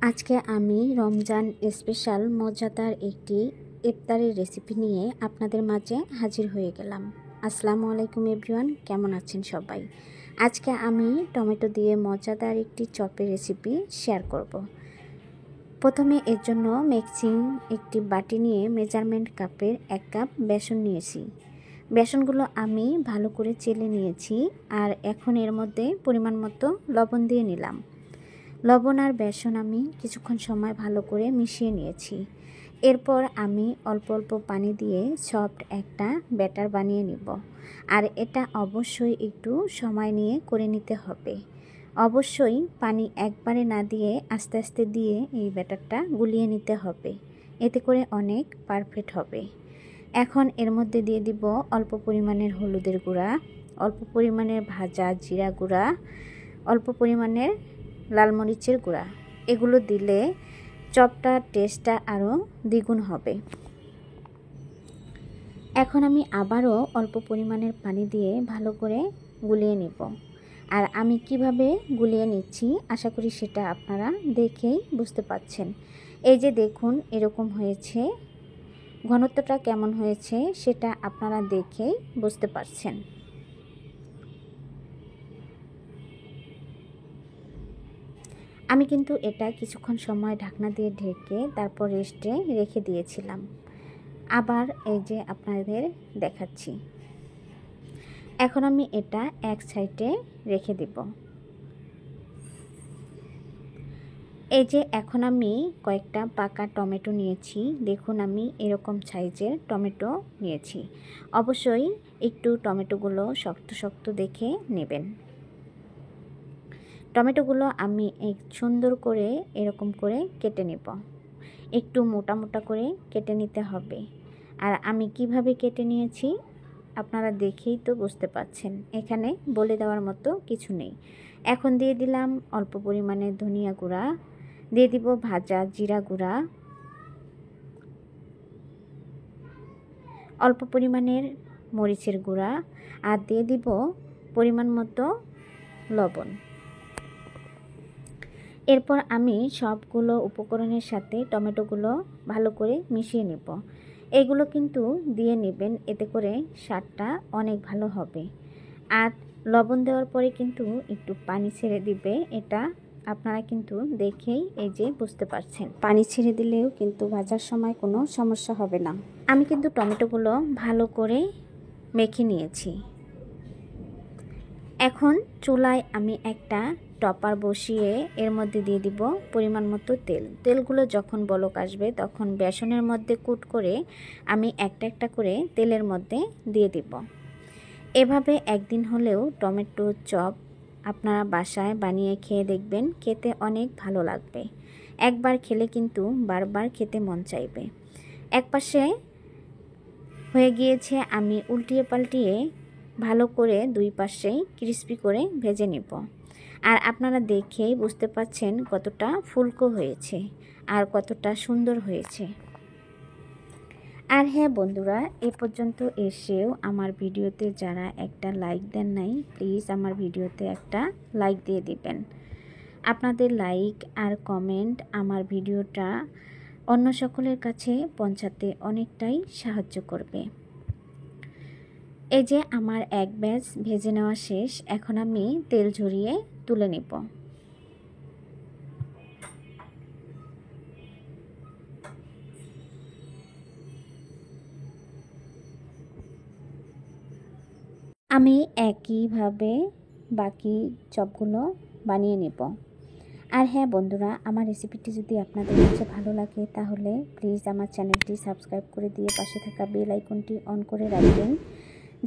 আজকে আমি রমজান স্পেশাল মজাদার একটি ইফতারের রেসিপি নিয়ে আপনাদের মাঝে হাজির হয়ে গেলাম। আসসালামু আলাইকুম এভরিওয়ান, কেমন আছেন সবাই? আজকে আমি টমেটো দিয়ে মজাদার একটি চপের রেসিপি শেয়ার করব। প্রথমে এর জন্য মিক্সিং একটি বাটি নিয়ে মেজারমেন্ট কাপের 1 কাপ বেসন নিয়েছি। বেসনগুলো আমি ভালো করে চেলে নিয়েছি আর এখন এর মধ্যে পরিমাণ মতো লবণ দিয়ে নিলাম। লবণ আর বেসন আমি কিছুক্ষণ সময় ভালো করে মিশিয়ে নিয়েছি। এরপর আমি অল্প অল্প পানি দিয়ে সফট একটা ব্যাটার বানিয়ে নিব। আর এটা অবশ্যই একটু সময় নিয়ে করে নিতে হবে। অবশ্যই পানি একবারে না দিয়ে আস্তে আস্তে দিয়ে এই ব্যাটারটা গুলিয়ে নিতে হবে, এতে করে অনেক পারফেক্ট হবে। এখন এর মধ্যে দিয়ে দিব অল্প পরিমাণের হলুদের গুঁড়া, অল্প পরিমাণের ভাজা জিরা গুঁড়া, অল্প পরিমাণের লাল মরিচের গুঁড়া। এগুলো দিলে চপটার টেস্টটা আরও দ্বিগুণ হবে। এখন আমি আবারও অল্প পরিমাণের পানি দিয়ে ভালো করে গুলিয়ে নিব। আর আমি কিভাবে গুলিয়ে নিচ্ছি আশা করি সেটা আপনারা দেখেই বুঝতে পাচ্ছেন। এই যে দেখুন এরকম হয়েছে, ঘনত্বটা কেমন হয়েছে সেটা আপনারা দেখেই বুঝতে পারছেন। আমি কিন্তু এটা কিছুক্ষণ সময় ঢাকনা দিয়ে ঢেকে তারপর রেস্টে রেখে দিয়েছিলাম। আবার এই যে আপনাদের দেখাচ্ছি। এখন আমি এটা এক সাইডে রেখে দেব। এই যে এখন আমি কয়েকটা পাকা টমেটো নিয়েছি। দেখুন আমি এরকম সাইজের টমেটো নিয়েছি। অবশ্যই একটু টমেটোগুলো শক্ত শক্ত দেখে নেবেন। টমেটোগুলো আমি সুন্দর করে এরকম করে কেটে নেব। একটু মোটা মোটা করে কেটে নিতে হবে। আর আমি কিভাবে কেটে নিয়েছি আপনারা দেখেই তো বুঝতে পাচ্ছেন, এখানে বলে দেওয়ার মতো কিছু নেই। এখন দিয়ে দিলাম অল্প পরিমাণে ধনিয়া গুঁড়া, দিয়ে দিব ভাজা জিরা গুঁড়া, অল্প পরিমাণের মরিচের গুঁড়া আর দিয়ে দিব পরিমাণ মতো লবণ। এরপর আমি সবগুলো উপকরণের সাথে টমেটোগুলো ভালো করে মিশিয়ে নেব। এগুলো কিন্তু দিয়ে নেবেন, এতে করে স্বাদটা অনেক ভালো হবে। আর লবণ দেওয়ার পরে কিন্তু একটু পানি ছেড়ে দিবে, এটা আপনারা কিন্তু দেখেই এই যে বুঝতে পারছেন। পানি ছেড়ে দিলেও কিন্তু ভাজার সময় কোনো সমস্যা হবে না। আমি কিন্তু টমেটোগুলো ভালো করে মেখে নিয়েছি। এখন চুলায় আমি একটা টপার বসিয়ে এর মধ্যে দিয়ে দিব পরিমাণ মতো তেল। তেলগুলো যখন বলক আসবে তখন বেসনের মধ্যে কুট করে আমি একটা একটা করে তেলের মধ্যে দিয়ে দিব। এভাবে একদিন হলেও টমেটো চপ আপনারা বাসায় বানিয়ে খেয়ে দেখবেন, খেতে অনেক ভালো লাগবে। একবার খেলে কিন্তু বারবার খেতে মন চাইবে। একপাশে হয়ে গিয়েছে, আমি উল্টিয়ে পাল্টিয়ে ভালো করে দুই পাশেই ক্রিস্পি করে ভেজে নেব। আর আপনারা দেখেই বুঝতে পাচ্ছেন কতটা ফুলকো হয়েছে আর কতটা সুন্দর হয়েছে। আর হ্যাঁ বন্ধুরা, এ পর্যন্ত এসেও আমার ভিডিওতে যারা একটা লাইক দেন নাই, প্লিজ আমার ভিডিওতে একটা লাইক দিয়ে দিবেন। আপনাদের লাইক আর কমেন্ট আমার ভিডিওটা অন্য সকলের কাছে পৌঁছাতে অনেকটাই সাহায্য করবে। এই যে আমার এক ব্যাচ ভেজে নেওয়া শেষ, এখন আমি তেল ঝরিয়ে তুলে নেব। আমি একইভাবে বাকি চপগুলো বানিয়ে নেব। আর হ্যাঁ বন্ধুরা, আমার রেসিপিটি যদি আপনাদের কাছে ভালো লাগে তাহলে প্লিজ আমার চ্যানেলটি সাবস্ক্রাইব করে দিয়ে পাশে থাকা বেল আইকনটি অন করে রাখবেন,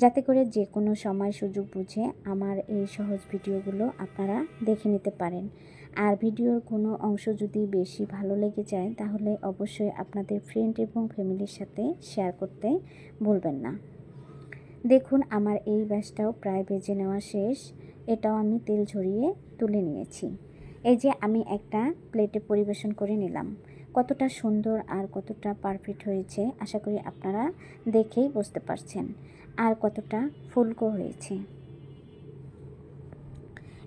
যাতে করে যে কোনো সময় সুযোগ বুঝে আমার এই সহজ ভিডিওগুলো আপনারা দেখে নিতে পারেন। আর ভিডিওর কোনো অংশ যদি বেশি ভালো লেগে যায় তাহলে অবশ্যই আপনাদের ফ্রেন্ড এবং ফ্যামিলির সাথে শেয়ার করতে ভুলবেন না। দেখুন আমার এই ব্যাচটাও প্রায় ভেজে নেওয়া শেষ, এটাও আমি তেল ঝরিয়ে তুলে নিয়েছি। এই যে আমি একটা প্লেটে পরিবেশন করে নিলাম। কতটা সুন্দর আর কতটা পারফেক্ট হয়েছে আশা করি আপনারা দেখেই বুঝতে পারছেন, আর কতটা ফুলকো হয়েছে।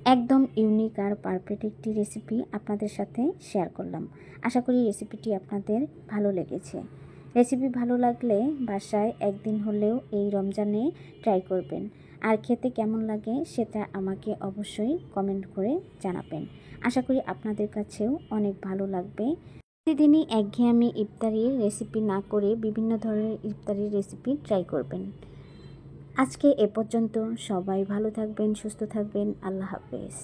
একদম ইউনিক আর পারফেক্ট একটি রেসিপি আপনাদের সাথে শেয়ার করলাম। আশা করি রেসিপিটি আপনাদের ভালো লেগেছে। রেসিপি ভালো লাগলে বাসায় একদিন হলেও এই রমজানে ট্রাই করবেন। আর খেতে কেমন লাগে সেটা আমাকে অবশ্যই কমেন্ট করে জানাবেন। আশা করি আপনাদের কাছেও অনেক ভালো লাগবে। প্রতিদিনই একঘেয়েমি ইফতারির রেসিপি না করে বিভিন্ন ধরনের ইফতারির রেসিপি ট্রাই করবেন। আজকে এ পর্যন্ত। সবাই ভালো থাকবেন, সুস্থ থাকবেন। আল্লাহ হাফেজ।